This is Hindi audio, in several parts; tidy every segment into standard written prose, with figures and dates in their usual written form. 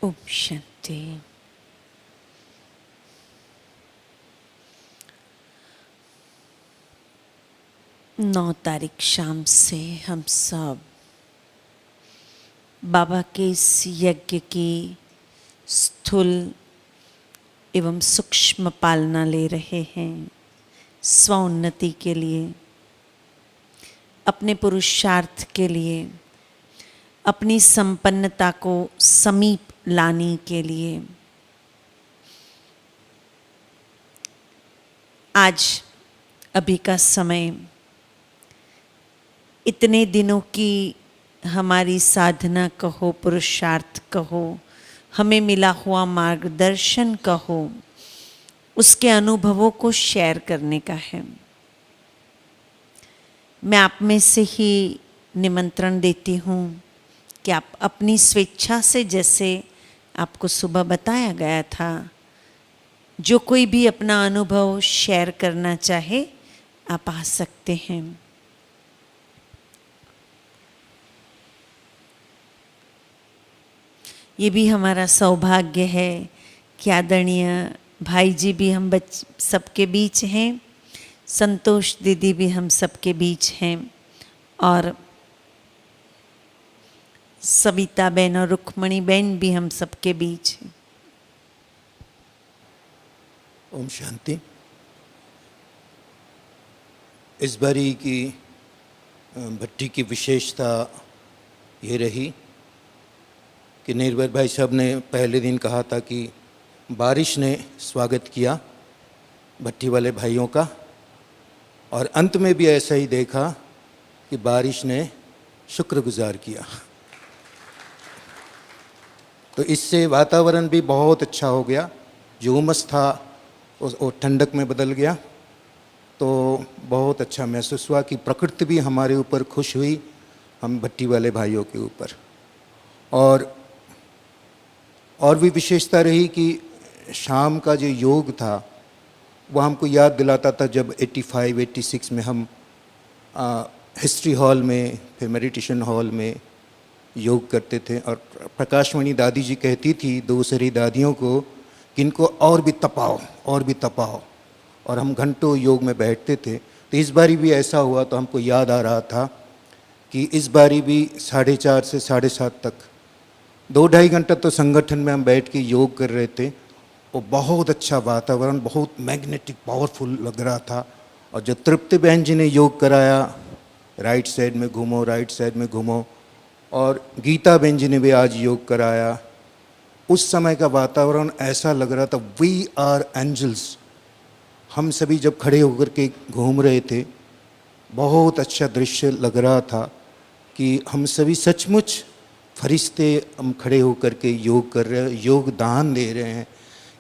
ओम शांति। 9 तारीख शाम से हम सब बाबा के इस यज्ञ की स्थूल एवं सूक्ष्म पालना ले रहे हैं। स्वोन्नति के लिए, अपने पुरुषार्थ के लिए, अपनी संपन्नता को समीप लाने के लिए। आज अभी का समय इतने दिनों की हमारी साधना कहो, पुरुषार्थ कहो, हमें मिला हुआ मार्गदर्शन कहो, उसके अनुभवों को शेयर करने का है। मैं आप में से ही निमंत्रण देती हूँ कि आप अपनी स्वेच्छा से, जैसे आपको सुबह बताया गया था, जो कोई भी अपना अनुभव शेयर करना चाहे आप आ सकते हैं। ये भी हमारा सौभाग्य है कि आदरणीय भाई जी भी हम सबके बीच हैं, संतोष दीदी भी हम सबके बीच हैं, और सविता बहन और रुक्मणी बहन भी हम सबके बीच हैं। ओम शांति। इस बारी की भट्टी की विशेषता ये रही कि निर्भय भाई साहब ने पहले दिन कहा था कि बारिश ने स्वागत किया भट्टी वाले भाइयों का, और अंत में भी ऐसा ही देखा कि बारिश ने शुक्रगुजार किया। तो इससे वातावरण भी बहुत अच्छा हो गया। जो उमस था वो ठंडक में बदल गया। तो बहुत अच्छा महसूस हुआ कि प्रकृति भी हमारे ऊपर खुश हुई, हम भट्टी वाले भाइयों के ऊपर। और भी विशेषता रही कि शाम का जो योग था वो हमको याद दिलाता था जब 85-86 में हम हिस्ट्री हॉल में, फिर मेडिटेशन हॉल में योग करते थे। और प्रकाशमणि दादी जी कहती थी दूसरी दादियों को कि इनको और भी तपाओ, और भी तपाओ, और हम घंटों योग में बैठते थे। तो इस बारी भी ऐसा हुआ। तो हमको याद आ रहा था कि इस बारी भी 4:30 से 7:30 तक 2-2.5 घंटा तो संगठन में हम बैठ के योग कर रहे थे। और बहुत अच्छा वातावरण, बहुत मैग्नेटिक, पावरफुल लग रहा था। और जो तृप्ति बहन जी ने योग कराया, राइट साइड में घूमो, राइट साइड में घूमो, और गीता बहन जी ने भी आज योग कराया, उस समय का वातावरण ऐसा लग रहा था वी आर एंजल्स। हम सभी जब खड़े होकर के घूम रहे थे, बहुत अच्छा दृश्य लग रहा था कि हम सभी सचमुच फरिश्ते हम खड़े होकर के योग कर रहे हैं, योगदान दे रहे हैं।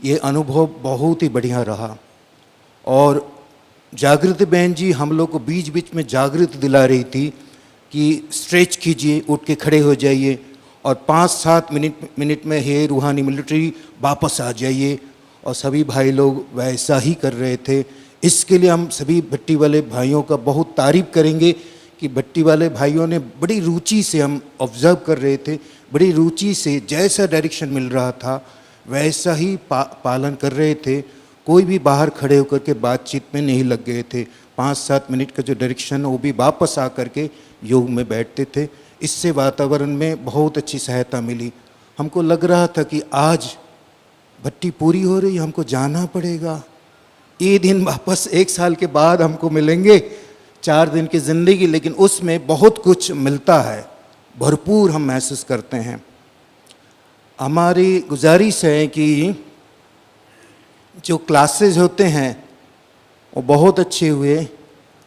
ये अनुभव बहुत ही बढ़िया रहा। और जागृति बहन जी हम लोग को बीच बीच में जागृत दिला रही थी कि स्ट्रेच कीजिए, उठ के खड़े हो जाइए, और 5-7 मिनट में हे रूहानी मिलिट्री वापस आ जाइए। और सभी भाई लोग वैसा ही कर रहे थे। इसके लिए हम सभी भट्टी वाले भाइयों का बहुत तारीफ करेंगे कि भट्टी वाले भाइयों ने बड़ी रुचि से, हम ऑब्जर्व कर रहे थे, बड़ी रुचि से जैसा डायरेक्शन मिल रहा था वैसा ही पालन कर रहे थे। कोई भी बाहर खड़े होकर के बातचीत में नहीं लग गए थे। 5-7 मिनट का जो डायरेक्शन वो भी वापस आ करके योग में बैठते थे। इससे वातावरण में बहुत अच्छी सहायता मिली। हमको लग रहा था कि आज भट्टी पूरी हो रही, हमको जाना पड़ेगा। ये दिन वापस 1 साल के बाद हमको मिलेंगे, 4 दिन की ज़िंदगी, लेकिन उसमें बहुत कुछ मिलता है, भरपूर हम महसूस करते हैं। हमारी गुजारिश है कि जो क्लासेज होते हैं वो बहुत अच्छे हुए,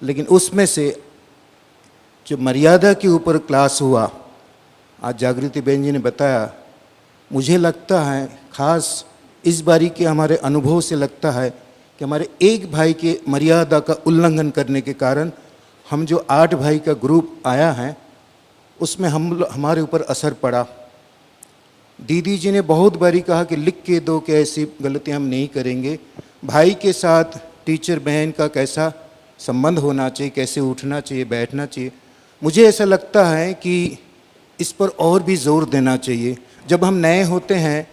लेकिन उसमें से जो मर्यादा के ऊपर क्लास हुआ, आज जागृति बहन जी ने बताया, मुझे लगता है ख़ास इस बारी के हमारे अनुभव से लगता है कि हमारे एक भाई के मर्यादा का उल्लंघन करने के कारण हम जो 8 भाई का ग्रुप आया है उसमें हमारे ऊपर असर पड़ा। दीदी जी ने बहुत बारी कहा कि लिख के दो कि ऐसी गलतियाँ हम नहीं करेंगे। भाई के साथ टीचर बहन का कैसा संबंध होना चाहिए, कैसे उठना चाहिए, बैठना चाहिए, मुझे ऐसा लगता है कि इस पर और भी जोर देना चाहिए। जब हम नए होते हैं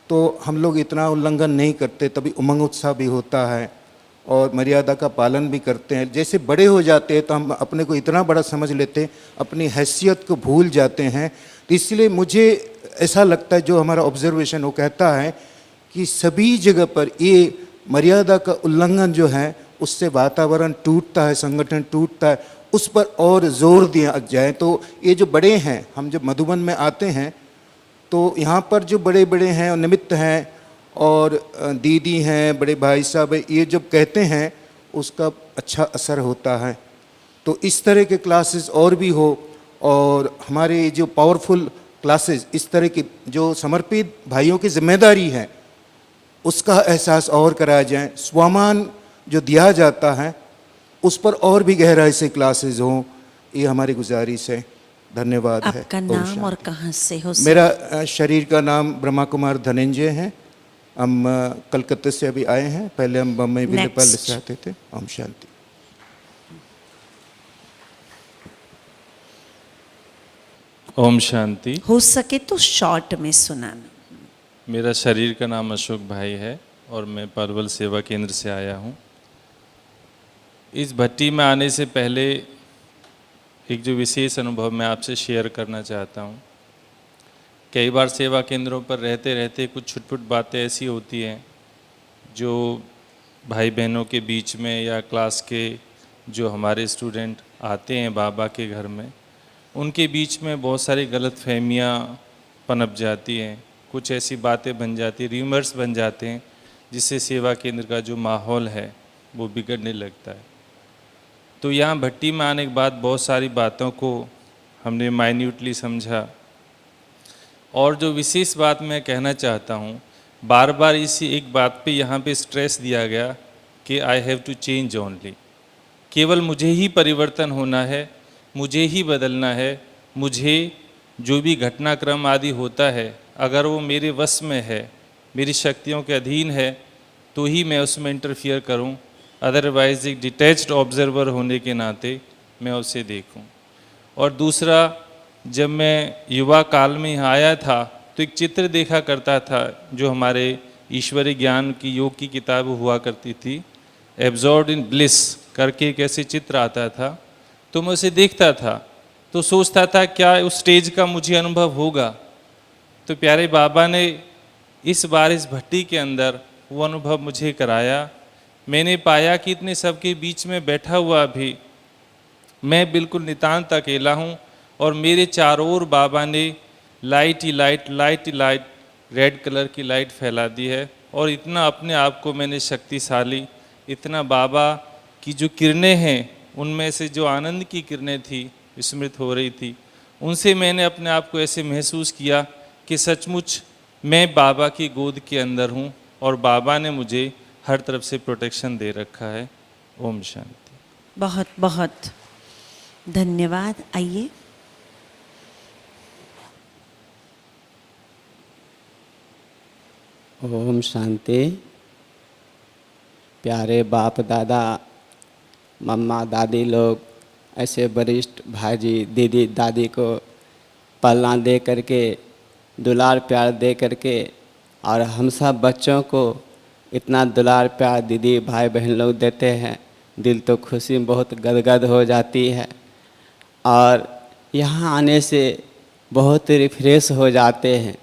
तो हम लोग इतना उल्लंघन नहीं करते, तभी उमंग उत्साह भी होता है और मर्यादा का पालन भी करते हैं। जैसे बड़े हो जाते हैं तो हम अपने को इतना बड़ा समझ लेते हैं, अपनी हैसियत को भूल जाते हैं। तो इसलिए मुझे ऐसा लगता है, जो हमारा ऑब्जर्वेशन वो कहता है कि सभी जगह पर ये मर्यादा का उल्लंघन जो है उससे वातावरण टूटता है, संगठन टूटता है, उस पर और जोर दिया जाए। तो ये जो बड़े हैं, हम जब मधुबन में आते हैं तो यहाँ पर जो बड़े बड़े हैं और निमित्त हैं और दीदी हैं, बड़े भाई साहब हैं, ये जब कहते हैं उसका अच्छा असर होता है। तो इस तरह के क्लासेस और भी हो, और हमारे जो पावरफुल क्लासेस, इस तरह की जो समर्पित भाइयों की जिम्मेदारी है उसका एहसास और कराया जाए। स्वामान जो दिया जाता है उस पर और भी गहराई से क्लासेस हों, ये हमारी गुजारिश है। धन्यवाद है। आपका ओम नाम शांति। और कहाँ से हो? मेरा शरीर का नाम ब्रह्मा कुमार धनंजय है। हम कलकत्ते से अभी आए हैं, पहले हम बम्बई विलेपाल से आते थे। ओम शांति। ओम शांति। हो सके तो शॉर्ट में सुनाना। मेरा शरीर का नाम अशोक भाई है और मैं परवल सेवा केंद्र से आया हूँ। इस भट्टी में आने से पहले एक जो विशेष अनुभव मैं आपसे शेयर करना चाहता हूँ। कई बार सेवा केंद्रों पर रहते रहते कुछ छुटपुट बातें ऐसी होती हैं जो भाई बहनों के बीच में या क्लास के जो हमारे स्टूडेंट आते हैं बाबा के घर में, उनके बीच में बहुत सारी गलतफहमियाँ पनप जाती हैं। कुछ ऐसी बातें बन जाती, र्यूमर्स बन जाते हैं, जिससे सेवा केंद्र का जो माहौल है वो बिगड़ने लगता है। तो यहाँ भट्टी में आने के बाद बहुत सारी बातों को हमने माइन्यूटली समझा। और जो विशेष बात मैं कहना चाहता हूँ, बार बार इसी एक बात पे यहाँ पे स्ट्रेस दिया गया कि I have to change only. केवल मुझे ही परिवर्तन होना है, मुझे ही बदलना है। मुझे जो भी घटनाक्रम आदि होता है, अगर वो मेरे वश में है, मेरी शक्तियों के अधीन है, तो ही मैं उसमें इंटरफियर करूं। अदरवाइज एक डिटैच्ड ऑब्जर्वर होने के नाते मैं उसे देखूं। और दूसरा, जब मैं युवा काल में यहाँ आया था तो एक चित्र देखा करता था, जो हमारे ईश्वरीय ज्ञान की योग की किताब हुआ करती थी, एब्जॉर्ब्ड इन ब्लिस करके एक ऐसे चित्र आता था। तो मैं उसे देखता था तो सोचता था क्या उस स्टेज का मुझे अनुभव होगा। तो प्यारे बाबा ने इस बार इस भट्टी के अंदर वो अनुभव मुझे कराया। मैंने पाया कि इतने सबके बीच में बैठा हुआ भी मैं बिल्कुल नितांत अकेला हूँ, और मेरे चारों ओर बाबा ने लाइट ही लाइट रेड कलर की लाइट फैला दी है। और इतना अपने आप को मैंने शक्तिशाली, इतना बाबा की जो किरणें हैं, उनमें से जो आनंद की किरणें थी विस्मृत हो रही थी, उनसे मैंने अपने आप को ऐसे महसूस किया कि सचमुच मैं बाबा की गोद के अंदर हूँ और बाबा ने मुझे हर तरफ से प्रोटेक्शन दे रखा है। ओम शांति। बहुत बहुत धन्यवाद। आइए। ओम शांति। प्यारे बाप दादा, मम्मा दादी लोग, ऐसे वरिष्ठ भाजी दीदी दादी को पालना दे करके, दुलार प्यार दे करके, और हम सब बच्चों को इतना दुलार प्यार दीदी भाई बहन लोग देते हैं, दिल तो खुशी में बहुत गदगद हो जाती है। और यहाँ आने से बहुत रिफ्रेश हो जाते हैं।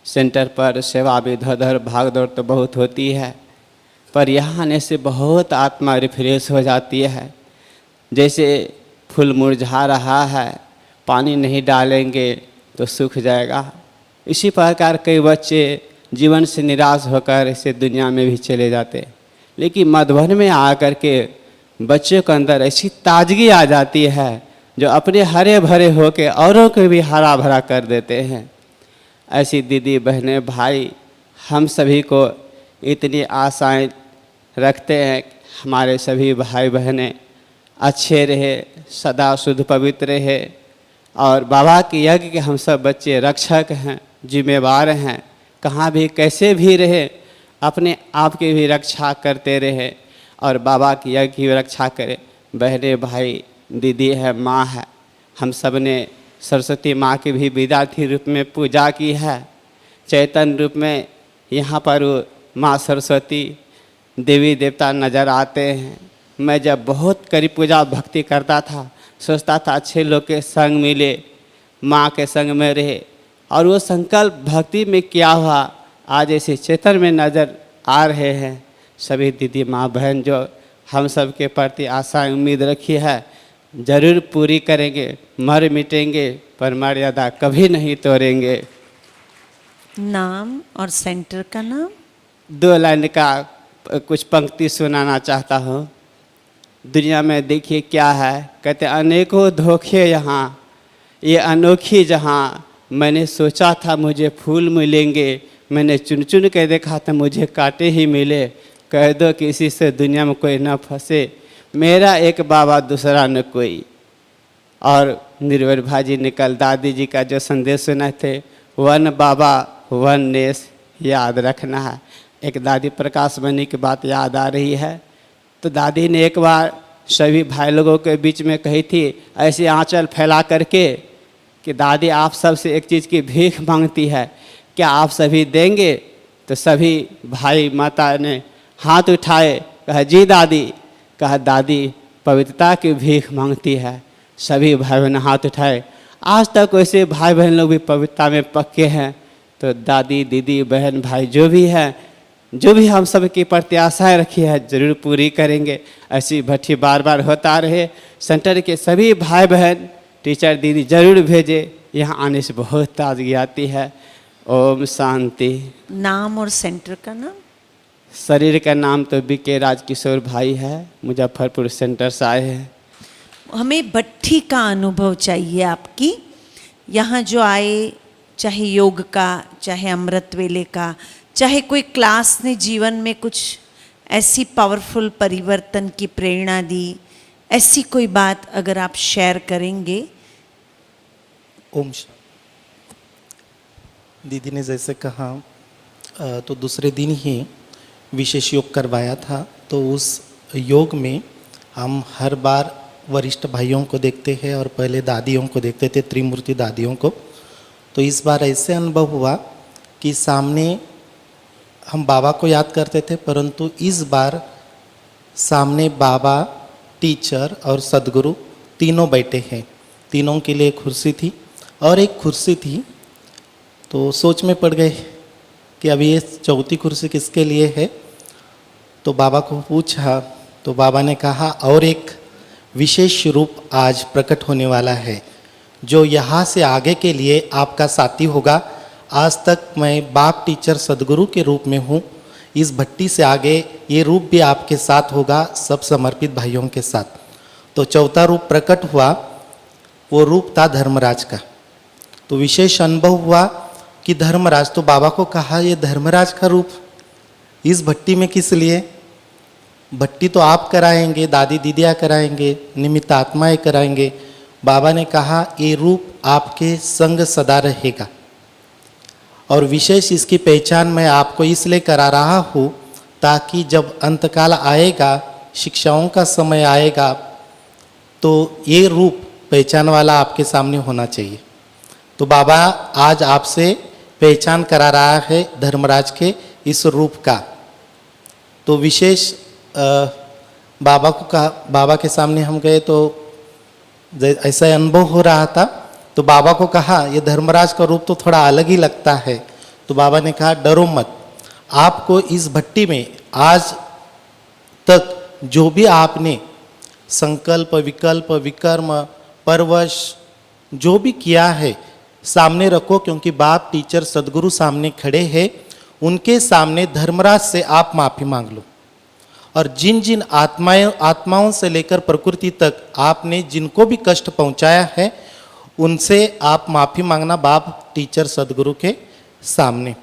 सेंटर पर सेवा भी इधर भाग दौड़ तो बहुत होती है, पर यहाँ आने से बहुत आत्मा रिफ्रेश हो जाती है। जैसे फूल मुरझा रहा है, पानी नहीं डालेंगे तो सूख जाएगा। इसी प्रकार कई बच्चे जीवन से निराश होकर इसे दुनिया में भी चले जाते, लेकिन मधुबन में आकर के बच्चों के अंदर ऐसी ताजगी आ जाती है जो अपने हरे भरे होकर औरों को भी हरा भरा कर देते हैं। ऐसी दीदी बहनें भाई, हम सभी को इतनी आशाएं रखते हैं कि हमारे सभी भाई बहनें अच्छे रहे, सदा शुद्ध पवित्र रहे, और बाबा के यज्ञ के हम सब बच्चे रक्षक हैं, जिम्मेवार हैं। कहाँ भी कैसे भी रहे, अपने आप की भी रक्षा करते रहे और बाबा की यज्ञ की रक्षा करें। बहने भाई, दीदी है, माँ है, हम सब ने सरस्वती माँ की भी विद्यार्थी रूप में पूजा की है। चैतन्य रूप में यहाँ पर वो माँ सरस्वती देवी देवता नज़र आते हैं। मैं जब बहुत करीब पूजा भक्ति करता था, सोचता था अच्छे लोग के संग मिले, माँ के संग में रहे, और वो संकल्प भक्ति में क्या हुआ, आज ऐसे चेतन में नज़र आ रहे हैं। सभी दीदी माँ बहन जो हम सब के प्रति आशा उम्मीद रखी है, ज़रूर पूरी करेंगे, मर मिटेंगे पर मर्यादा कभी नहीं तोड़ेंगे। नाम और सेंटर का नाम? 2 लाइन का कुछ पंक्ति सुनाना चाहता हूँ। दुनिया में देखिए क्या है, कहते अनेकों धोखे यहाँ, ये अनोखी जहाँ, मैंने सोचा था मुझे फूल मिलेंगे, मैंने चुन चुन के देखा था मुझे कांटे ही मिले। कह दो किसी से दुनिया में कोई ना फंसे, मेरा एक बाबा दूसरा न कोई। और निर्भर भाजी ने कल दादी जी का जो संदेश सुनाए थे, वन बाबा वन नेस, याद रखना है। एक दादी प्रकाश मणि की बात याद आ रही है। तो दादी ने एक बार सभी भाई लोगों के बीच में कही थी, ऐसे आंचल फैला करके, कि दादी आप सबसे एक चीज़ की भीख मांगती है, क्या आप सभी देंगे? तो सभी भाई माता ने हाथ उठाए, कहा जी दादी। कहा दादी पवित्रता की भीख मांगती है। सभी भाई बहन हाथ उठाए। आज तक वैसे भाई बहन लोग भी पवित्रता में पक्के हैं। तो दादी दीदी बहन भाई जो भी हैं, जो भी हम सब की प्रत्याशाएँ रखी है, ज़रूर पूरी करेंगे। ऐसी भट्टी बार बार होता रहे। सेंटर के सभी भाई बहन टीचर दीदी ज़रूर भेजे, यहाँ आने से बहुत ताजगी आती है। ओम शांति। नाम और सेंटर का नाम? शरीर का नाम तो बीके राजकिशोर भाई है, मुजफ्फरपुर सेंटर से आए हैं। हमें भट्टी का अनुभव चाहिए आपकी। यहाँ जो आए, चाहे योग का, चाहे अमृत वेले का, चाहे कोई क्लास ने जीवन में कुछ ऐसी पावरफुल परिवर्तन की प्रेरणा दी, ऐसी कोई बात अगर आप शेयर करेंगे। ओम। दीदी ने जैसे कहा, तो दूसरे दिन ही विशेष योग करवाया था। तो उस योग में हम हर बार वरिष्ठ भाइयों को देखते हैं और पहले दादियों को देखते थे, त्रिमूर्ति दादियों को। तो इस बार ऐसे अनुभव हुआ कि सामने हम बाबा को याद करते थे, परंतु इस बार सामने बाबा, टीचर और सदगुरु तीनों बैठे हैं। तीनों के लिए एक कुर्सी थी और एक कुर्सी थी। तो सोच में पड़ गए कि अभी ये चौथी कुर्सी किसके लिए है। तो बाबा को पूछा, तो बाबा ने कहा और एक विशेष रूप आज प्रकट होने वाला है, जो यहाँ से आगे के लिए आपका साथी होगा। आज तक मैं बाप, टीचर, सदगुरु के रूप में हूँ। इस भट्टी से आगे ये रूप भी आपके साथ होगा, सब समर्पित भाइयों के साथ। तो चौथा रूप प्रकट हुआ, वो रूप था धर्मराज का। तो विशेष अनुभव हुआ कि धर्मराज, तो बाबा को कहा ये धर्मराज का रूप इस भट्टी में किस लिए? भट्टी तो आप कराएंगे, दादी दीदियाँ कराएंगे, निमित्त आत्माएँ कराएंगे। बाबा ने कहा ये रूप आपके संग सदा रहेगा। और विशेष इसकी पहचान मैं आपको इसलिए करा रहा हूँ ताकि जब अंतकाल आएगा, शिक्षाओं का समय आएगा, तो ये रूप पहचान वाला आपके सामने होना चाहिए। तो बाबा आज आपसे पहचान करा रहा है धर्मराज के इस रूप का। तो विशेष बाबा को कहा, बाबा के सामने हम गए तो ऐसा अनुभव हो रहा था। तो बाबा को कहा ये धर्मराज का रूप तो थोड़ा अलग ही लगता है। तो बाबा ने कहा डरो मत, आपको इस भट्टी में आज तक जो भी आपने संकल्प, विकल्प, विकर्म, परवश जो भी किया है सामने रखो, क्योंकि बाप, टीचर, सदगुरु सामने खड़े हैं। उनके सामने धर्मराज से आप माफ़ी मांग लो। और जिन जिन आत्माओं से लेकर प्रकृति तक आपने जिनको भी कष्ट पहुंचाया है, उनसे आप माफ़ी मांगना बाप, टीचर, सदगुरु के सामने।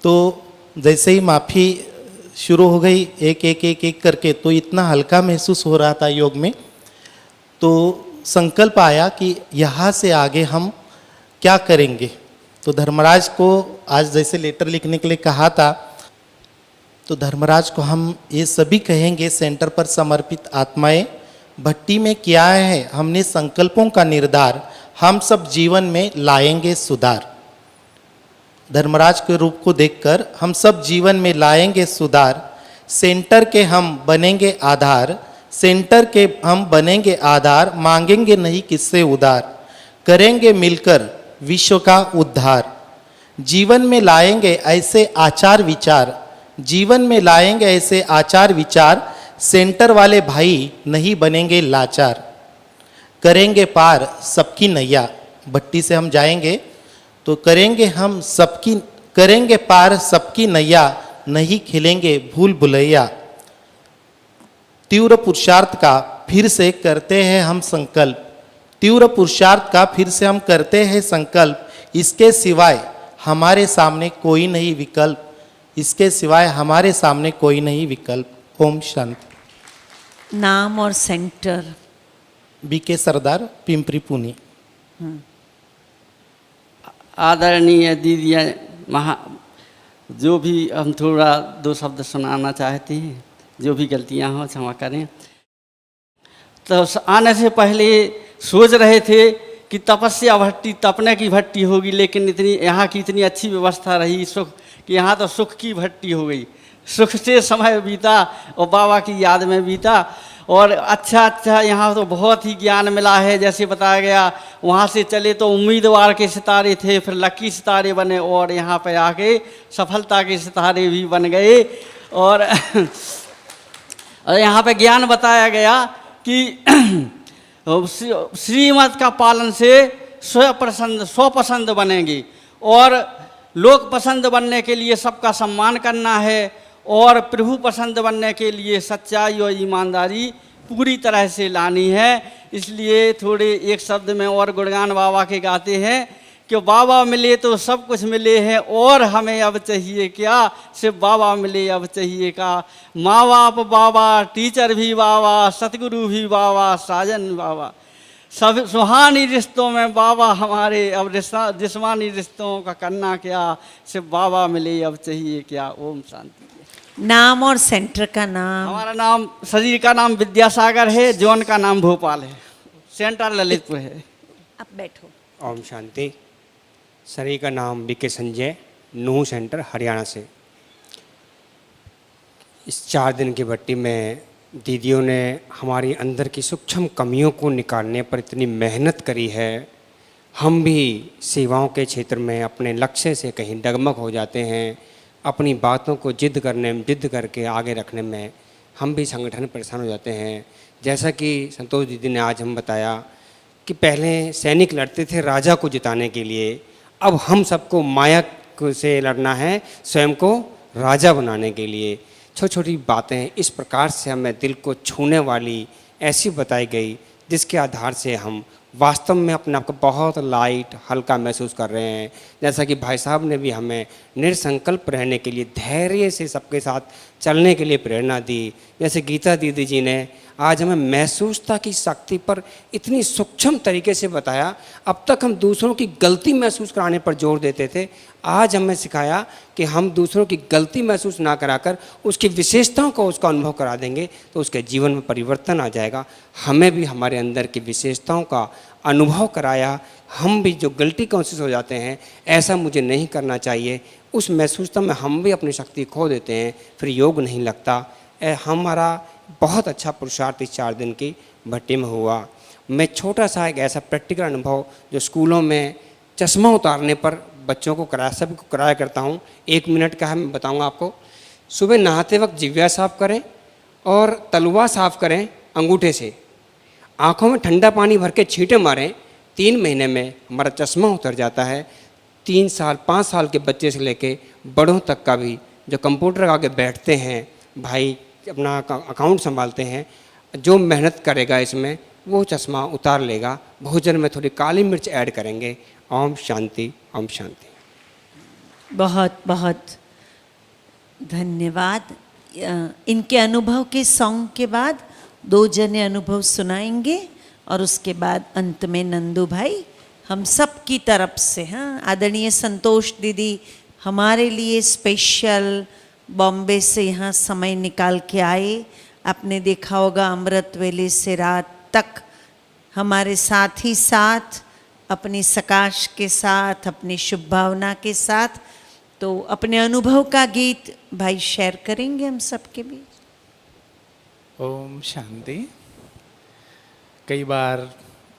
तो जैसे ही माफ़ी शुरू हो गई एक एक एक एक करके, तो इतना हल्का महसूस हो रहा था योग में। तो संकल्प आया कि यहाँ से आगे हम क्या करेंगे। तो धर्मराज को आज जैसे लेटर लिखने के लिए कहा था, तो धर्मराज को हम ये सभी कहेंगे, सेंटर पर समर्पित आत्माएं भट्टी में क्या है, हमने संकल्पों का निर्धार हम सब जीवन में लाएंगे सुधार। धर्मराज के रूप को देखकर हम सब जीवन में लाएंगे सुधार। सेंटर के हम बनेंगे आधार, सेंटर के हम बनेंगे आधार, मांगेंगे नहीं किससे उधार, करेंगे मिलकर विश्व का उद्धार। जीवन में लाएंगे ऐसे आचार विचार, जीवन में लाएंगे ऐसे आचार विचार, सेंटर वाले भाई नहीं बनेंगे लाचार, करेंगे पार सबकी नैया। भट्टी से हम जाएंगे तो करेंगे पार सबकी नैया, नहीं खिलेंगे भूल भुलैया। तीव्र पुरुषार्थ का फिर से करते हैं हम संकल्प, तीव्र पुरुषार्थ का फिर से हम करते हैं संकल्प, इसके सिवाय हमारे सामने कोई नहीं विकल्प, इसके सिवाय हमारे सामने कोई नहीं विकल्प। ओम शांति। नाम और सेंटर। बीके सरदार, पिंपरी पुनी। आदरणीय दीदियाँ जो भी हम थोड़ा दो शब्द सुनाना चाहते हैं, जो भी गलतियां हों क्षमा करें। तो आने से पहले सोच रहे थे कि तपस्या भट्टी तपने की भट्टी होगी, लेकिन इतनी यहाँ की इतनी अच्छी व्यवस्था रही सुख कि यहाँ तो सुख की भट्टी हो गई। सुख से समय बीता और बाबा की याद में बीता, और अच्छा यहाँ तो बहुत ही ज्ञान मिला है। जैसे बताया गया, वहाँ से चले तो उम्मीदवार के सितारे थे, फिर लकी सितारे बने, और यहाँ पे आके सफलता के सितारे भी बन गए। और यहाँ पे ज्ञान बताया गया कि श्रीमत का पालन से स्वपसंद बनेंगे, और लोक पसंद बनने के लिए सबका सम्मान करना है, और प्रभु पसंद बनने के लिए सच्चाई और ईमानदारी पूरी तरह से लानी है। इसलिए थोड़े एक शब्द में और गुणगान बाबा के गाते हैं कि बाबा मिले तो सब कुछ मिले हैं, और हमें अब चाहिए क्या, सिर्फ बाबा मिले अब चाहिए क्या। माँ बाप बाबा, टीचर भी बाबा, सतगुरु भी बाबा, साजन बाबा, सब सुहानी रिश्तों में बाबा हमारे, अब जिस्मानी रिश्तों का करना क्या, सिर्फ बाबा मिले अब चाहिए क्या। ओम शांति। नाम और सेंटर का नाम। हमारा नाम, शरीर का नाम विद्यासागर है, जॉन का नाम भोपाल है, सेंटर ललितपुर है। आप बैठो। ओम शांति। शरीर का नाम बीके संजय, नूह सेंटर हरियाणा से। इस 4 दिन की भट्टी में दीदियों ने हमारी अंदर की सूक्ष्म कमियों को निकालने पर इतनी मेहनत करी है। हम भी सेवाओं के क्षेत्र में अपने लक्ष्य से कहीं डगमग हो जाते हैं, अपनी बातों को जिद करके आगे रखने में हम भी संगठन परेशान हो जाते हैं। जैसा कि संतोष दीदी ने आज हम बताया कि पहले सैनिक लड़ते थे राजा को जिताने के लिए, अब हम सबको माया से लड़ना है स्वयं को राजा बनाने के लिए। छोटी छोटी बातें इस प्रकार से हमें दिल को छूने वाली ऐसी बताई गई, जिसके आधार से हम वास्तव में अपने आप को बहुत लाइट हल्का महसूस कर रहे हैं। जैसा कि भाई साहब ने भी हमें निरसंकल्प रहने के लिए, धैर्य से सबके साथ चलने के लिए प्रेरणा दी। जैसे गीता दीदी जी ने आज हमें महसूसता की शक्ति पर इतनी सूक्ष्म तरीके से बताया। अब तक हम दूसरों की गलती महसूस कराने पर जोर देते थे, आज हमें सिखाया कि हम दूसरों की गलती महसूस ना कराकर उसकी विशेषताओं को उसका अनुभव करा देंगे तो उसके जीवन में परिवर्तन आ जाएगा। हमें भी हमारे अंदर की विशेषताओं का अनुभव कराया। हम भी जो गलती कॉन्शियस हो जाते हैं, ऐसा मुझे नहीं करना चाहिए, उस महसूसता में हम भी अपनी शक्ति खो देते हैं, फिर योग नहीं लगता। हमारा बहुत अच्छा पुरुषार्थ इस 4 दिन की भट्टी में हुआ। मैं छोटा सा एक ऐसा प्रैक्टिकल अनुभव जो स्कूलों में चश्मा उतारने पर बच्चों को कराया, सभी को कराया करता हूँ, 1 मिनट का है, मैं बताऊँगा आपको। सुबह नहाते वक्त जिह्वा साफ करें और तलवा साफ करें अंगूठे से, आँखों में ठंडा पानी भर के छींटे मारें। 3 महीने में हमारा चश्मा उतर जाता है। 3 साल 5 साल के बच्चे से लेके बड़ों तक का भी जो कंप्यूटर आगे बैठते हैं, भाई अपना अकाउंट संभालते हैं, जो मेहनत करेगा इसमें वो चश्मा उतार लेगा। भोजन में थोड़ी काली मिर्च ऐड करेंगे। ओम शांति, ओम शांति। बहुत बहुत धन्यवाद। इनके अनुभव के सॉन्ग के बाद 2 जने अनुभव सुनाएंगे और उसके बाद अंत में नंदू भाई हम सब की तरफ से, हाँ, आदरणीय संतोष दीदी हमारे लिए स्पेशल बॉम्बे से यहाँ समय निकाल के आए। आपने देखा होगा अमृत वेले से रात तक हमारे साथ ही साथ, अपनी सकाश के साथ, अपनी शुभ भावना के साथ तो अपने अनुभव का गीत भाई शेयर करेंगे हम सबके बीच। ओम शांति। कई बार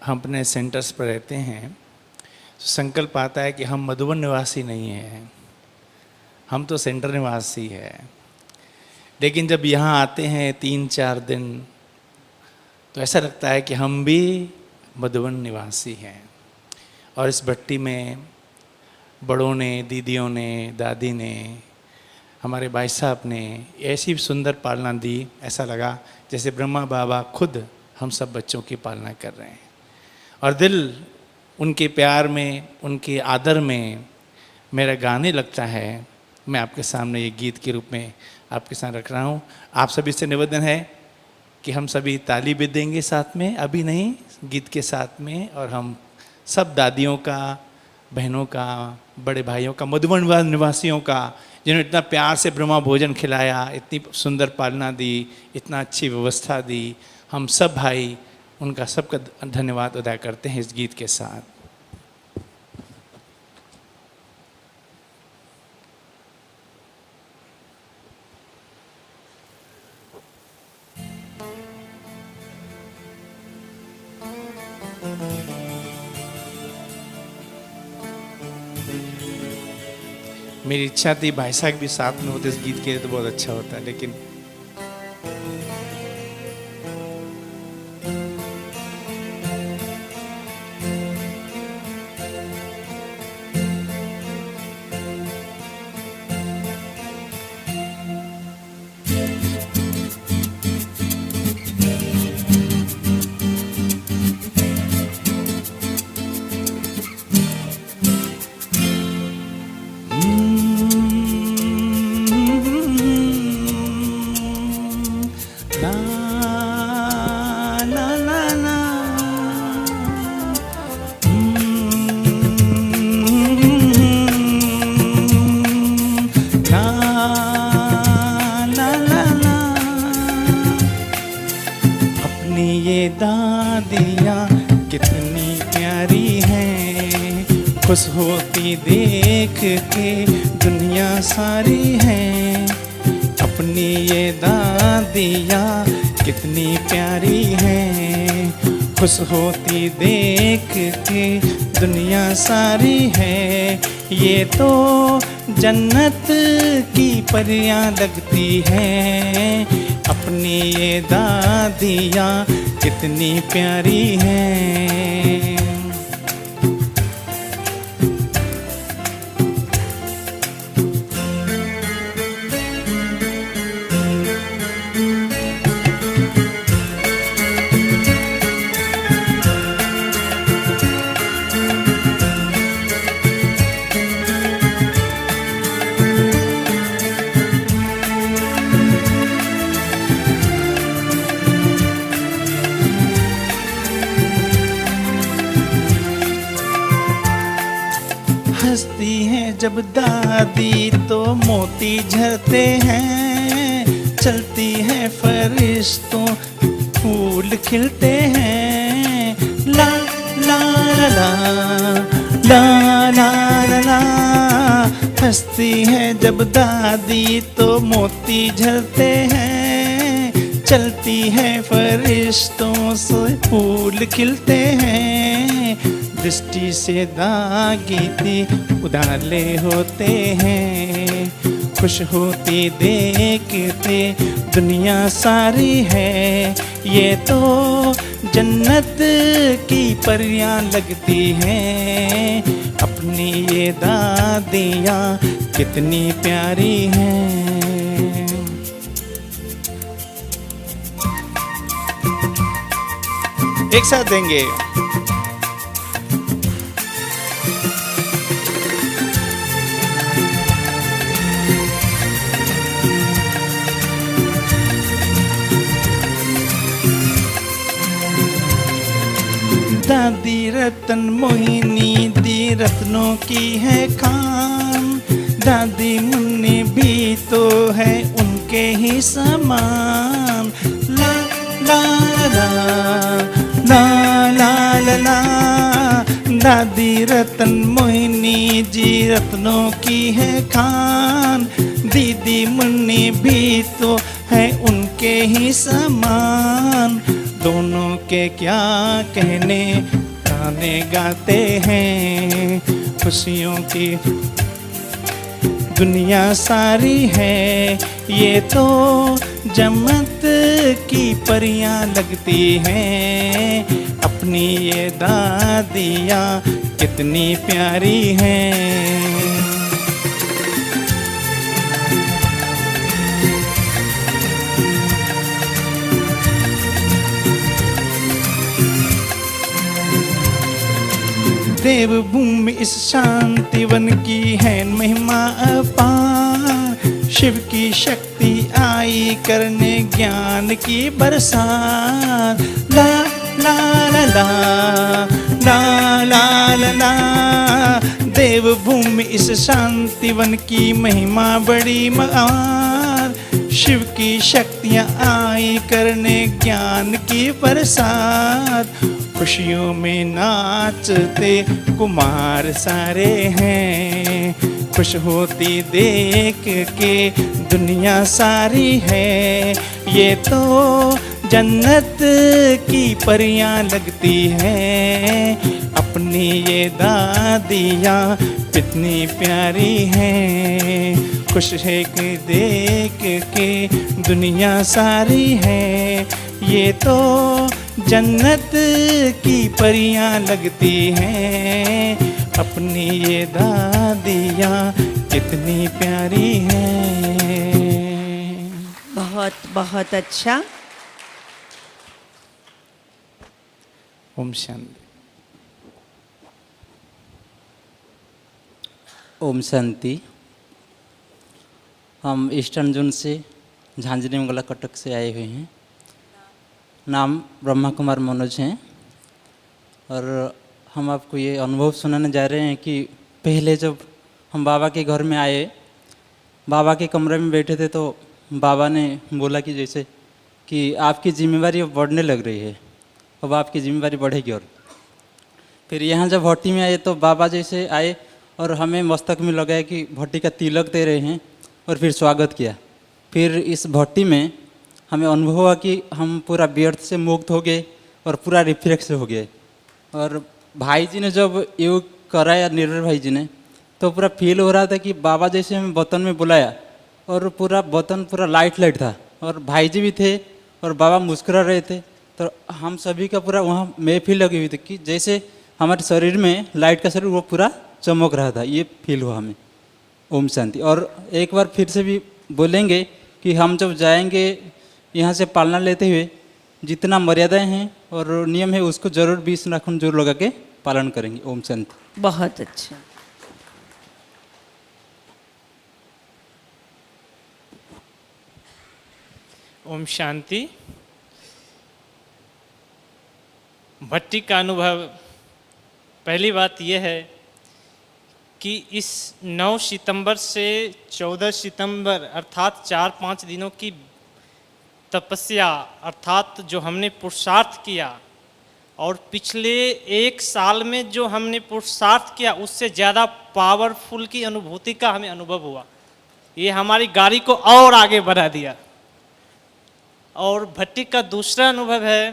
हम अपने सेंटर्स पर रहते हैं तो संकल्प आता है कि हम मधुबन निवासी नहीं हैं, हम तो सेंटर निवासी हैं। लेकिन जब यहाँ आते हैं 3-4 दिन तो ऐसा लगता है कि हम भी मधुबन निवासी हैं। और इस भट्टी में बड़ों ने, दीदियों ने, दादी ने, हमारे भाई साहब ने ऐसी सुंदर पालना दी, ऐसा लगा जैसे ब्रह्मा बाबा खुद हम सब बच्चों की पालना कर रहे हैं। और दिल उनके प्यार में, उनके आदर में मेरा गाने लगता है। मैं आपके सामने ये गीत के रूप में आपके साथ रख रहा हूँ। आप सभी से निवेदन है कि हम सभी ताली भी देंगे साथ में, अभी नहीं, गीत के साथ में। और हम सब दादियों का, बहनों का, बड़े भाइयों का, मधुबन निवासियों का, जिन्होंने इतना प्यार से ब्रह्मा भोजन खिलाया, इतनी सुंदर पालना दी, इतना अच्छी व्यवस्था दी, हम सब भाई उनका सबका धन्यवाद अदा करते हैं इस गीत के साथ। मेरी इच्छा थी भाई साहब भी साथ में होते इस गीत के लिए तो बहुत अच्छा होता, लेकिन खुश होती देख के दुनिया सारी है। अपनी ये दादियाँ कितनी प्यारी हैं, खुश होती देख के दुनिया सारी है। ये तो जन्नत की परियां लगती हैं, अपनी ये दादियाँ कितनी प्यारी हैं। हंसती हैं जब दादी तो मोती झरते हैं, चलती हैं फरिश्तों फूल खिलते हैं। ला ला ला ला ला ला ला। हंसती हैं जब दादी तो मोती झरते हैं, चलती हैं फरिश्तों से फूल खिलते हैं। दृष्टि से दागी थी उदाले होते हैं, खुश होती देखते दुनिया सारी है। ये तो जन्नत की परियां लगती हैं, अपनी ये दादियाँ कितनी प्यारी हैं। एक साथ देंगे। दादी रतन मोहिनी दी रत्नों की है खान, दादी मुन्नी भी तो है उनके ही समान। ला ला ला ला ला ला ला। दादी रतन मोहिनी जी रत्नों की है खान, दीदी मुन्नी भी तो है उनके ही समान। दोनों के क्या कहने गाने गाते हैं, खुशियों की दुनिया सारी है। ये तो जन्नत की परियां लगती हैं, अपनी ये दादियाँ कितनी प्यारी हैं। देवभूमि इस शांति वन की है महिमा अपार, शिव की शक्ति आई करने ज्ञान की बरसात। ला ला ला ला ला ला ला ला, देवभूमि इस शांति वन की महिमा बड़ी महान, शिव की शक्तियाँ आई करने ज्ञान की बरसात। खुशियों में नाचते कुमार सारे हैं, खुश होती देख के दुनिया सारी है। ये तो जन्नत की परियां लगती हैं, अपनी ये दादियाँ कितनी प्यारी हैं। खुश है कि देख के दुनिया सारी है। ये तो जन्नत की परियां लगती हैं, अपनी ये दादियाँ कितनी प्यारी हैं। बहुत बहुत अच्छा। ओम शांति। ओम शांति। हम ईस्टर्न जोन से झांझरी मंगला कटक से आए हुए हैं। नाम ब्रह्मा कुमार मनोज हैं और हम आपको ये अनुभव सुनाने जा रहे हैं कि पहले जब हम बाबा के घर में आए, बाबा के कमरे में बैठे थे तो बाबा ने बोला कि जैसे कि आपकी जिम्मेवारी अब बढ़ने लग रही है, अब आपकी जिम्मेवारी बढ़ेगी। और फिर यहाँ जब भट्टी में आए तो बाबा जैसे आए और हमें मस्तक में लगाया कि भट्टी का तिलक दे रहे हैं और फिर स्वागत किया। फिर इस भट्टी में हमें अनुभव हुआ कि हम पूरा व्यर्थ से मुक्त हो गए और पूरा रिफ्रेश हो गए। और भाई जी ने जब योग कराया, निर्भय भाई जी ने, तो पूरा फील हो रहा था कि बाबा जैसे हमें बतन में बुलाया और पूरा बतन पूरा लाइट लाइट था और भाई जी भी थे और बाबा मुस्कुरा रहे थे। तो हम सभी का पूरा वहाँ महफिल लगी हुई थी कि जैसे हमारे शरीर में लाइट का शरीर वो पूरा चमक रहा था। ये फील हुआ हमें। ओम शांति। और एक बार फिर से भी बोलेंगे कि हम जब जाएंगे यहाँ से पालना लेते हुए जितना मर्यादाएं हैं और नियम है उसको जरूर 20 नाखून जरूर लगा के पालन करेंगे। ओम शांति। बहुत अच्छा। ओम शांति। भट्टी का अनुभव, पहली बात यह है कि इस 9 सितंबर से 14 सितंबर अर्थात 4-5 दिनों की तपस्या अर्थात जो हमने पुरुषार्थ किया और पिछले 1 साल में जो हमने पुरुषार्थ किया उससे ज़्यादा पावरफुल की अनुभूति का हमें अनुभव हुआ। ये हमारी गाड़ी को और आगे बढ़ा दिया। और भट्टी का दूसरा अनुभव है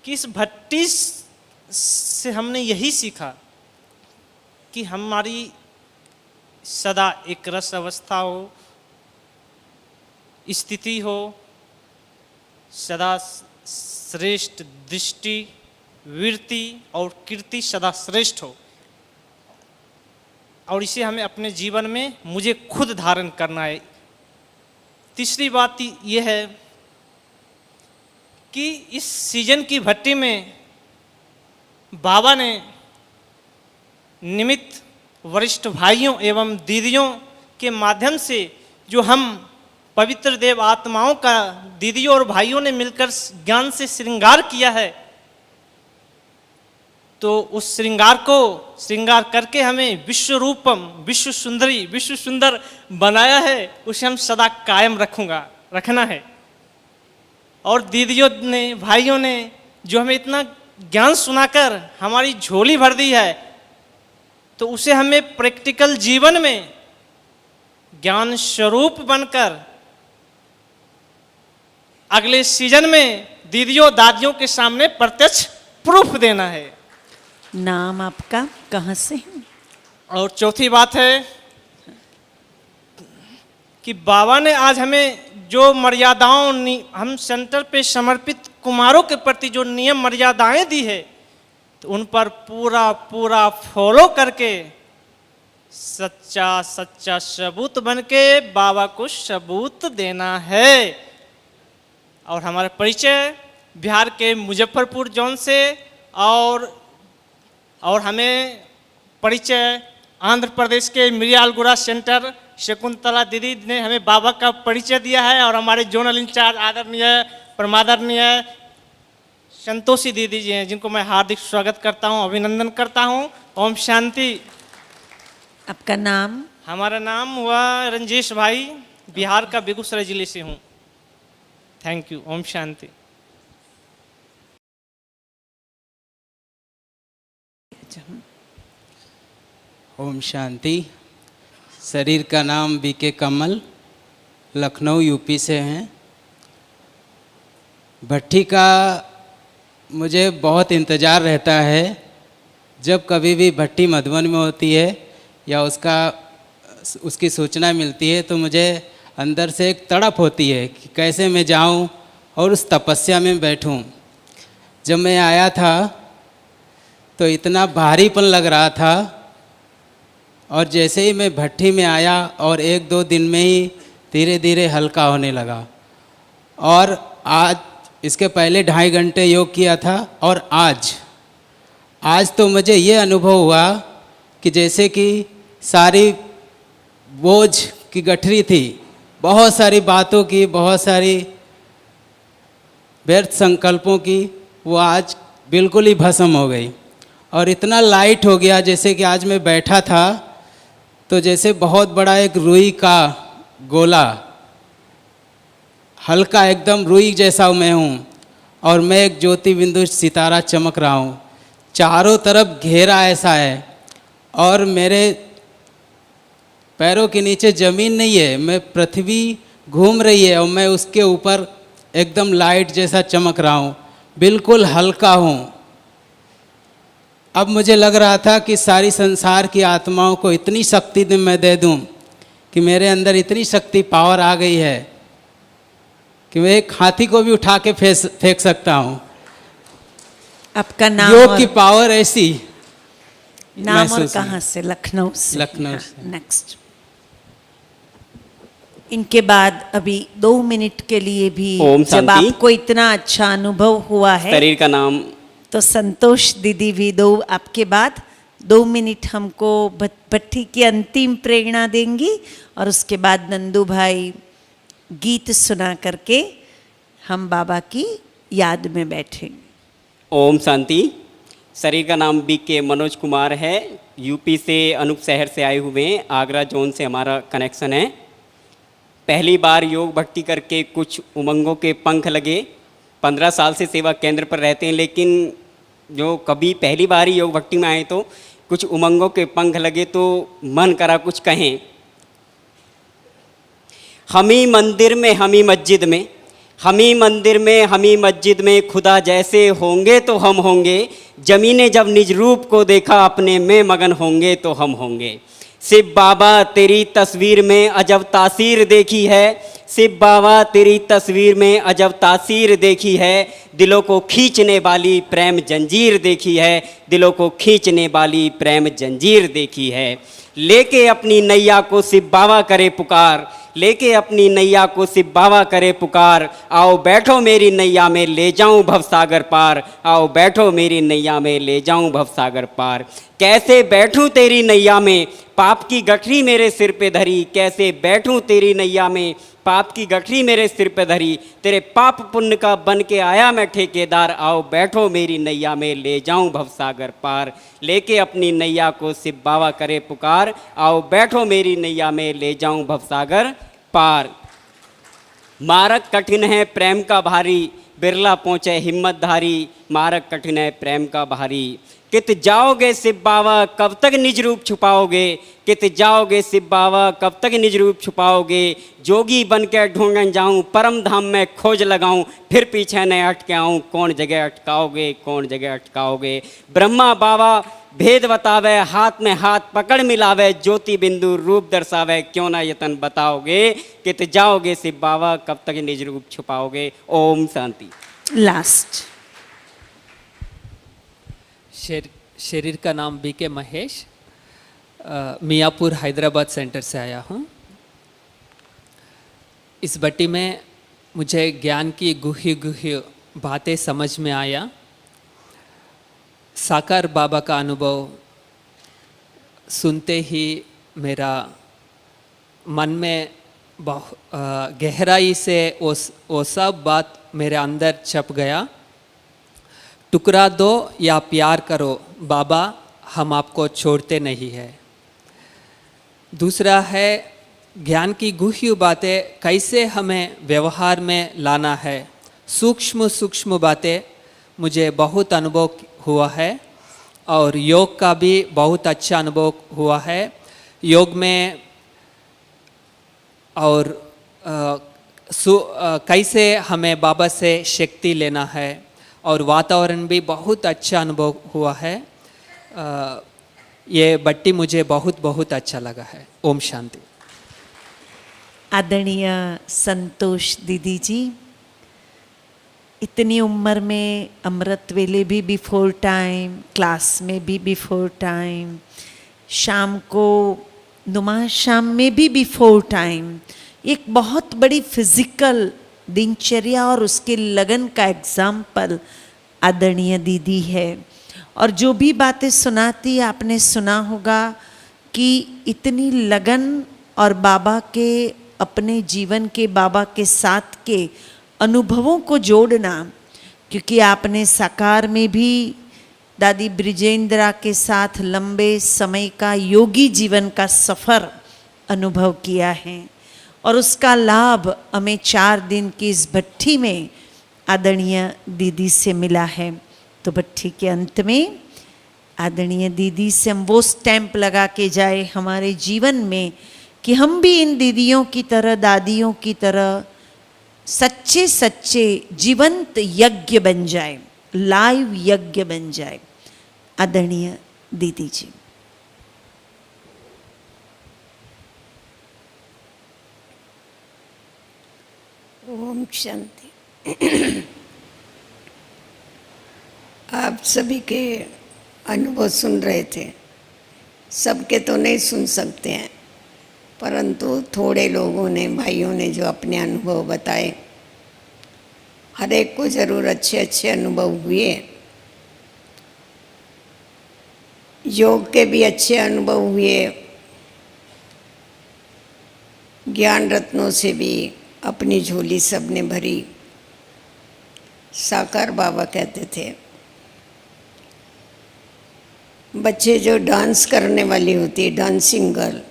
कि इस भट्टी से हमने यही सीखा कि हमारी सदा एक रस अवस्था हो, स्थिति हो, सदा श्रेष्ठ दृष्टि, वृत्ति और कीर्ति सदा श्रेष्ठ हो। और इसे हमें अपने जीवन में मुझे खुद धारण करना है। तीसरी बात यह है कि इस सीजन की भट्टी में बाबा ने निमित्त वरिष्ठ भाइयों एवं दीदियों के माध्यम से जो हम पवित्र देव आत्माओं का दीदियों और भाइयों ने मिलकर ज्ञान से श्रृंगार किया है, तो उस श्रृंगार करके हमें विश्व रूपम, विश्व सुंदरी, विश्व सुंदर बनाया है। उसे हम सदा कायम रखना है। और दीदियों ने, भाइयों ने जो हमें इतना ज्ञान सुनाकर हमारी झोली भर दी है, तो उसे हमें प्रैक्टिकल जीवन में ज्ञान स्वरूप बनकर अगले सीजन में दीदियों दादियों के सामने प्रत्यक्ष प्रूफ देना है। नाम आपका, कहाँ से हैं? और चौथी बात है कि बाबा ने आज हमें जो मर्यादाओं हम सेंटर पे समर्पित कुमारों के प्रति जो नियम मर्यादाएं दी है, तो उन पर पूरा पूरा फॉलो करके सच्चा सबूत बनके बाबा को सबूत देना है। और हमारा परिचय बिहार के मुजफ्फरपुर जोन से, और हमें परिचय आंध्र प्रदेश के मिर्यालगुड़ा सेंटर शकुंतला दीदी ने हमें बाबा का परिचय दिया है, और हमारे जोनल इंचार्ज आदरणीय परमादरणीय संतोषी दीदी जी हैं, जिनको मैं हार्दिक स्वागत करता हूं, अभिनंदन करता हूं। ओम शांति। आपका नाम? हमारा नाम हुआ रंजेश भाई, बिहार का बेगूसराय जिले से हूं। Thank you. ओम शांति। ओम शांति। शरीर का नाम बीके कमल, लखनऊ यूपी से हैं। भट्टी का मुझे बहुत इंतज़ार रहता है। जब कभी भी भट्टी मधुबन में होती है या उसकी सूचना मिलती है, तो मुझे अंदर से एक तड़प होती है कि कैसे मैं जाऊं और उस तपस्या में बैठूं। जब मैं आया था तो इतना भारीपन लग रहा था, और जैसे ही मैं भट्टी में आया और 1-2 दिन में ही धीरे धीरे हल्का होने लगा। और आज, इसके पहले 2.5 घंटे योग किया था, और आज तो मुझे ये अनुभव हुआ कि जैसे कि सारी बोझ की गठरी थी, बहुत सारी बातों की, बहुत सारी व्यर्थ संकल्पों की, वो आज बिल्कुल ही भस्म हो गई। और इतना लाइट हो गया, जैसे कि आज मैं बैठा था तो जैसे बहुत बड़ा एक रुई का गोला, हल्का एकदम रुई जैसा मैं हूँ, और मैं एक ज्योति बिंदु सितारा चमक रहा हूँ। चारों तरफ घेरा ऐसा है, और मेरे पैरों के नीचे ज़मीन नहीं है, मैं पृथ्वी घूम रही है और मैं उसके ऊपर एकदम लाइट जैसा चमक रहा हूँ, बिल्कुल हल्का हूँ। अब मुझे लग रहा था कि सारी संसार की आत्माओं को इतनी शक्ति मैं दे दूं कि मेरे अंदर इतनी शक्ति, पावर आ गई है कि मैं एक हाथी को भी उठा के फेंक सकता हूँ। आपका नाम? योग की पावर ऐसी। नाम और कहाँ से? लखनऊ से। लखनऊ से। नेक्स्ट। इनके बाद अभी 2 मिनट के लिए भी, जब आपको इतना अच्छा अनुभव हुआ है, शरीर का नाम, तो संतोष दीदी भी आपके बाद 2 मिनट हमको भट्टी की अंतिम प्रेरणा देंगी, और उसके बाद नंदू भाई गीत सुना करके हम बाबा की याद में बैठेंगे। ओम शांति। शरीर का नाम बीके मनोज कुमार है, यूपी से अनूप शहर से आए हुए हैं, आगरा जोन से हमारा कनेक्शन है। पहली बार योग भक्ति करके कुछ उमंगों के पंख लगे। 15 साल से सेवा केंद्र पर रहते हैं, लेकिन जो कभी पहली बार ही योग भक्ति में आए तो कुछ उमंगों के पंख लगे, तो मन करा कुछ कहें। हमी मंदिर में हमी मस्जिद में, हमी मंदिर में हमी मस्जिद में, खुदा जैसे होंगे तो हम होंगे, जमी ने जब निज रूप को देखा अपने में मगन होंगे तो हम होंगे। शिव बाबा तेरी तस्वीर में अजब तासीर देखी है, शिव बाबा तेरी तस्वीर में अजब तासीर देखी है, दिलों को खींचने वाली प्रेम जंजीर देखी है, दिलों को खींचने वाली प्रेम जंजीर देखी है। लेके अपनी नैया को शिव बाबा करे पुकार, लेके अपनी नैया को शिव बाबा करे पुकार, आओ बैठो मेरी नैया में ले जाऊं भवसागर पार, आओ बैठो मेरी नैया में ले जाऊं भवसागर पार। कैसे बैठूं तेरी नैया में, पाप की गठरी मेरे सिर पे धरी, कैसे बैठूं तेरी नैया में, पाप की गठरी मेरे सिर पे धरी, तेरे पाप पुण्य का बन के आया मैं ठेकेदार, आओ बैठो मेरी नैया में ले जाऊं भवसागर पार। लेके अपनी नैया को शिव बाबा करे पुकार, आओ बैठो मेरी नैया में ले जाऊं भवसागर पार। मार्ग कठिन है प्रेम का भारी, बिरला पहुँचे हिम्मतधारी, मार्ग कठिन है प्रेम का भारी। कित जाओगे शिव बाबा कब तक निज रूप छुपाओगे, कित जाओगे शिव बाबा कब तक निज रूप छुपाओगे। जोगी बन के ढूंढन जाऊं, परम धाम में खोज लगाऊं, फिर पीछे न अटके आऊं, कौन जगह अटकाओगे, कौन जगह अटकाओगे। ब्रह्मा बाबा भेद बतावे, हाथ में हाथ पकड़ मिलावे, ज्योति बिंदु रूप दर्शावे, क्यों ना यतन बताओगे। कित जाओगे शिव बाबा कब तक निज रूप छुपाओगे। ओम शांति। लास्ट। शरीर का नाम बीके महेश, मियाँपुर हैदराबाद सेंटर से आया हूँ। इस भट्टी में मुझे ज्ञान की गुह्य बातें समझ में आया। साकार बाबा का अनुभव सुनते ही मेरा मन में गहराई से वो सब बात मेरे अंदर छप गया। टुकड़ा दो या प्यार करो बाबा, हम आपको छोड़ते नहीं है। दूसरा है ज्ञान की गुह्य बातें कैसे हमें व्यवहार में लाना है। सूक्ष्म सूक्ष्म बातें मुझे बहुत अनुभव हुआ है और योग का भी बहुत अच्छा अनुभव हुआ है। योग में और कैसे हमें बाबा से शक्ति लेना है और वातावरण भी बहुत अच्छा अनुभव हुआ है। ये भट्टी मुझे बहुत बहुत अच्छा लगा है। ओम शांति। आदरणीय संतोष दीदी जी, इतनी उम्र में अमृत वेले भी बिफोर टाइम, क्लास में भी बिफोर टाइम, शाम को नुमा शाम में भी बिफोर टाइम, एक बहुत बड़ी फिजिकल दिनचर्या और उसके लगन का एग्जाम्पल आदरणीय दीदी है। और जो भी बातें सुनाती आपने सुना होगा कि इतनी लगन और बाबा के अपने जीवन के बाबा के साथ के अनुभवों को जोड़ना, क्योंकि आपने साकार में भी दादी ब्रिजेंद्रा के साथ लंबे समय का योगी जीवन का सफ़र अनुभव किया है और उसका लाभ हमें 4 दिन की इस भट्टी में आदरणीय दीदी से मिला है। तो भट्टी के अंत में आदरणीय दीदी से हम वो स्टैंप लगा के जाए हमारे जीवन में कि हम भी इन दीदियों की तरह, दादियों की तरह सच्चे सच्चे जीवंत यज्ञ बन जाए, लाइव यज्ञ बन जाए। आदरणीय दीदी जी। ओम शांति। आप सभी के अनुभव सुन रहे थे, सबके तो नहीं सुन सकते हैं, परंतु थोड़े लोगों ने, भाइयों ने जो अपने अनुभव बताए, हर एक को ज़रूर अच्छे अच्छे अनुभव हुए। योग के भी अच्छे अनुभव हुए, ज्ञान रत्नों से भी अपनी झोली सबने भरी। साकार बाबा कहते थे बच्चे जो डांस करने वाली होती है, डांसिंग गर्ल,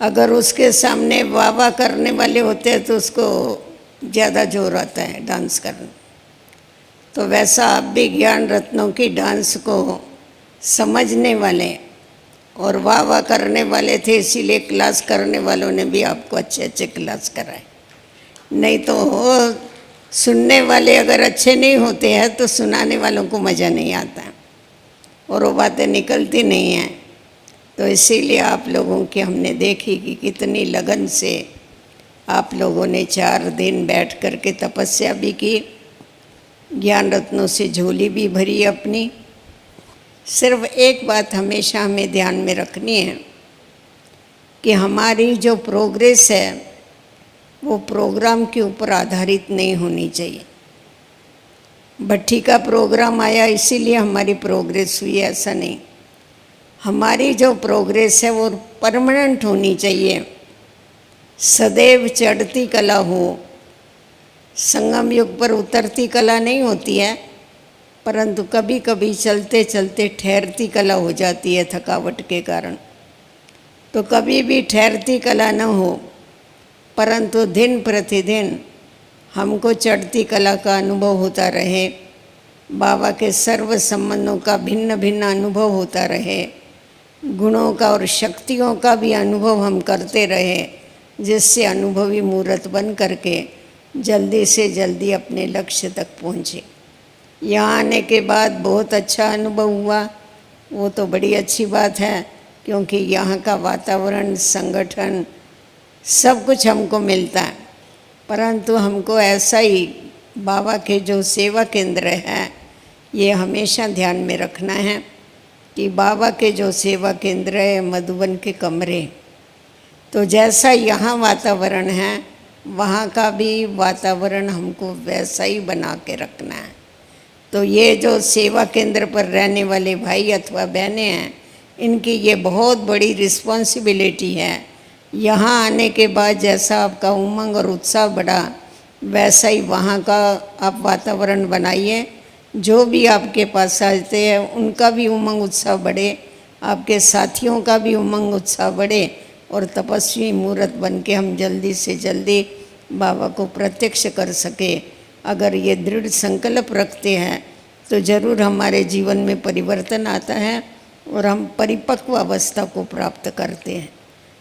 अगर उसके सामने बाबा करने वाले होते हैं तो उसको ज़्यादा जोर आता है डांस करने। तो वैसा आप भी ज्ञान रत्नों की डांस को समझने वाले और वाह वाह करने वाले थे, इसीलिए क्लास करने वालों ने भी आपको अच्छे अच्छे क्लास कराए। नहीं तो सुनने वाले अगर अच्छे नहीं होते हैं तो सुनाने वालों को मज़ा नहीं आता और वो बातें निकलती नहीं हैं। तो इसीलिए आप लोगों की हमने देखी कि कितनी लगन से आप लोगों ने 4 दिन बैठ कर के तपस्या भी की, ज्ञान रत्नों से झोली भी भरी अपनी। सिर्फ एक बात हमेशा हमें ध्यान में रखनी है कि हमारी जो प्रोग्रेस है वो प्रोग्राम के ऊपर आधारित नहीं होनी चाहिए। भट्टी का प्रोग्राम आया इसीलिए हमारी प्रोग्रेस हुई, ऐसा नहीं। हमारी जो प्रोग्रेस है वो परमानेंट होनी चाहिए, सदैव चढ़ती कला हो। संगम युग पर उतरती कला नहीं होती है, परंतु कभी कभी चलते चलते ठहरती कला हो जाती है थकावट के कारण। तो कभी भी ठहरती कला न हो, परंतु दिन प्रतिदिन हमको चढ़ती कला का अनुभव होता रहे, बाबा के सर्व संबंधों का भिन्न भिन्न अनुभव होता रहे, गुणों का और शक्तियों का भी अनुभव हम करते रहे, जिससे अनुभवी मूर्त बन करके जल्दी से जल्दी अपने लक्ष्य तक पहुँचे। यहाँ आने के बाद बहुत अच्छा अनुभव हुआ, वो तो बड़ी अच्छी बात है, क्योंकि यहाँ का वातावरण, संगठन, सब कुछ हमको मिलता है। परंतु हमको ऐसा ही बाबा के जो सेवा केंद्र है, ये हमेशा ध्यान में रखना है कि बाबा के जो सेवा केंद्र है मधुबन के कमरे, तो जैसा यहाँ वातावरण है वहाँ का भी वातावरण हमको वैसा ही बना के रखना है। तो ये जो सेवा केंद्र पर रहने वाले भाई अथवा बहनें हैं, इनकी ये बहुत बड़ी रिस्पॉन्सिबिलिटी है। यहाँ आने के बाद जैसा आपका उमंग और उत्साह बढ़ा, वैसा ही वहाँ का आप वातावरण बनाइए। जो भी आपके पास आते हैं उनका भी उमंग उत्साह बढ़े, आपके साथियों का भी उमंग उत्साह बढ़े, और तपस्वी मूर्त बन के हम जल्दी से जल्दी बाबा को प्रत्यक्ष कर सके। अगर ये दृढ़ संकल्प रखते हैं तो ज़रूर हमारे जीवन में परिवर्तन आता है और हम परिपक्व अवस्था को प्राप्त करते हैं।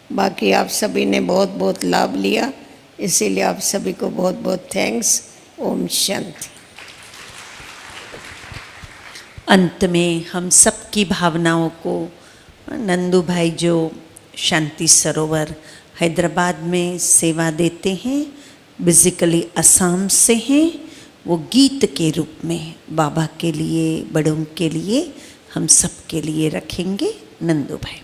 बाकी आप सभी ने बहुत बहुत लाभ लिया, इसीलिए आप सभी को बहुत बहुत थैंक्स। ओम शांति। अंत में हम सब की भावनाओं को नंदू भाई जो शांति सरोवर हैदराबाद में सेवा देते हैं, बेसिकली असम से हैं, वो गीत के रूप में बाबा के लिए, बड़ों के लिए, हम सब के लिए रखेंगे। नंदू भाई।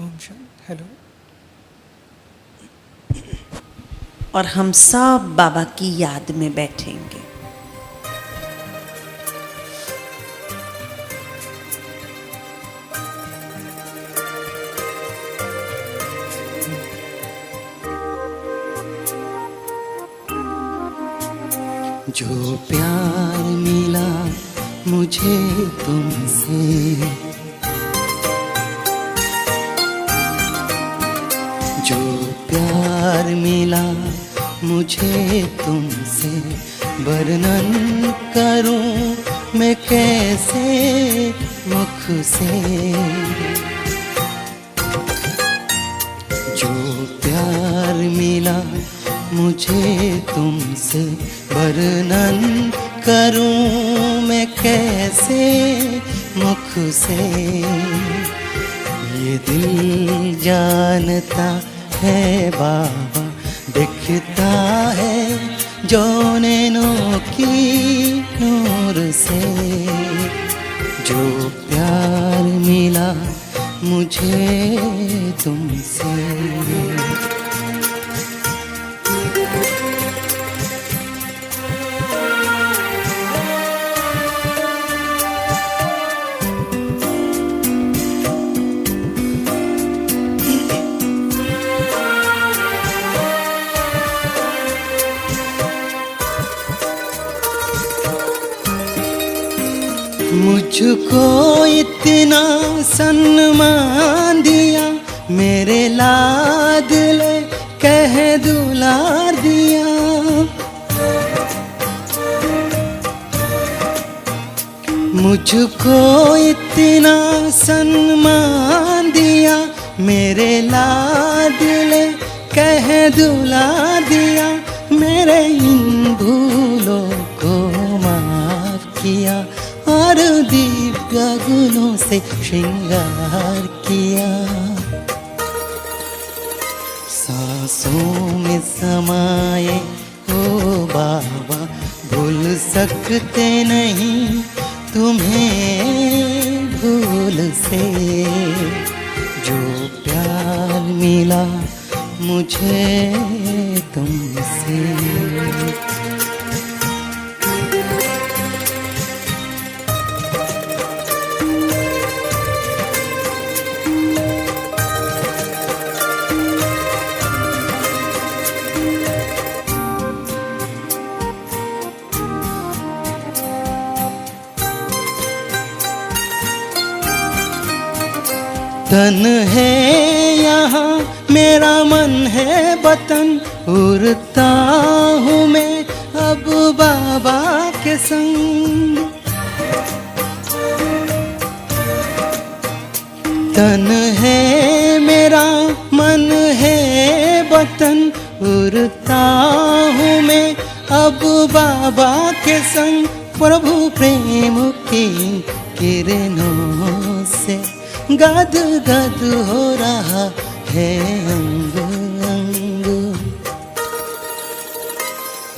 ओम शांति। हेलो। और हम सब बाबा की याद में बैठेंगे। जो प्यार मिला मुझे तुमसे, जो प्यार मिला मुझे तुमसे, वर्णन करूं मैं कैसे मुख से। जो प्यार मिला मुझे तुमसे, वर्णन करूं मैं कैसे मुख से। ये दिल जानता है बाबा, दिखता है जो नैनों की नूर से। जो प्यार मिला मुझे तुमसे। मुझको इतना सम्मान दिया, मेरे लाडले कह दुलार दिया। मुझको इतना सम्मान दिया, मेरे लाडले कह दुलार दिया। मेरे इन भूलों को माफ किया और दिव्य गुणों से श्रृंगार किया। सांसों में समाये हो बाबा, भूल सकते नहीं तुम्हें भूल से। जो प्यार मिला मुझे तुमसे। तन है यहाँ मेरा मन है वतन, उड़ता हूँ मैं अब बाबा के संग। तन है मेरा मन है वतन, उड़ता हूँ मैं अब बाबा के संग। प्रभु प्रेम की किरणों से गद गद हो रहा है अंग अंग।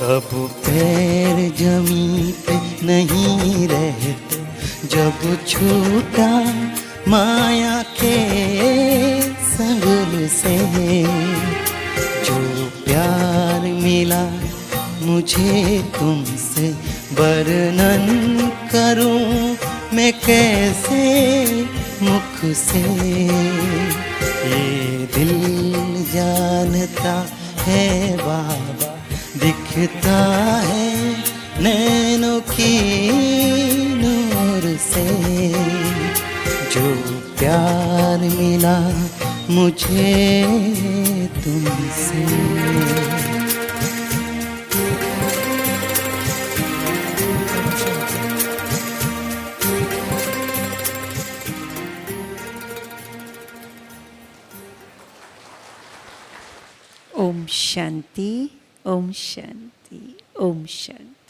अब पैर जमीन पे नहीं रहते, जब छूटा माया के संगल से। जो प्यार मिला मुझे तुमसे, वर्णन करूं मैं कैसे मुख से। ये दिल जानता है बाबा, दिखता है नैनों की नूर से। जो प्यार मिला मुझे तुमसे। ओम शांति, ओम शांति, ओम शांति।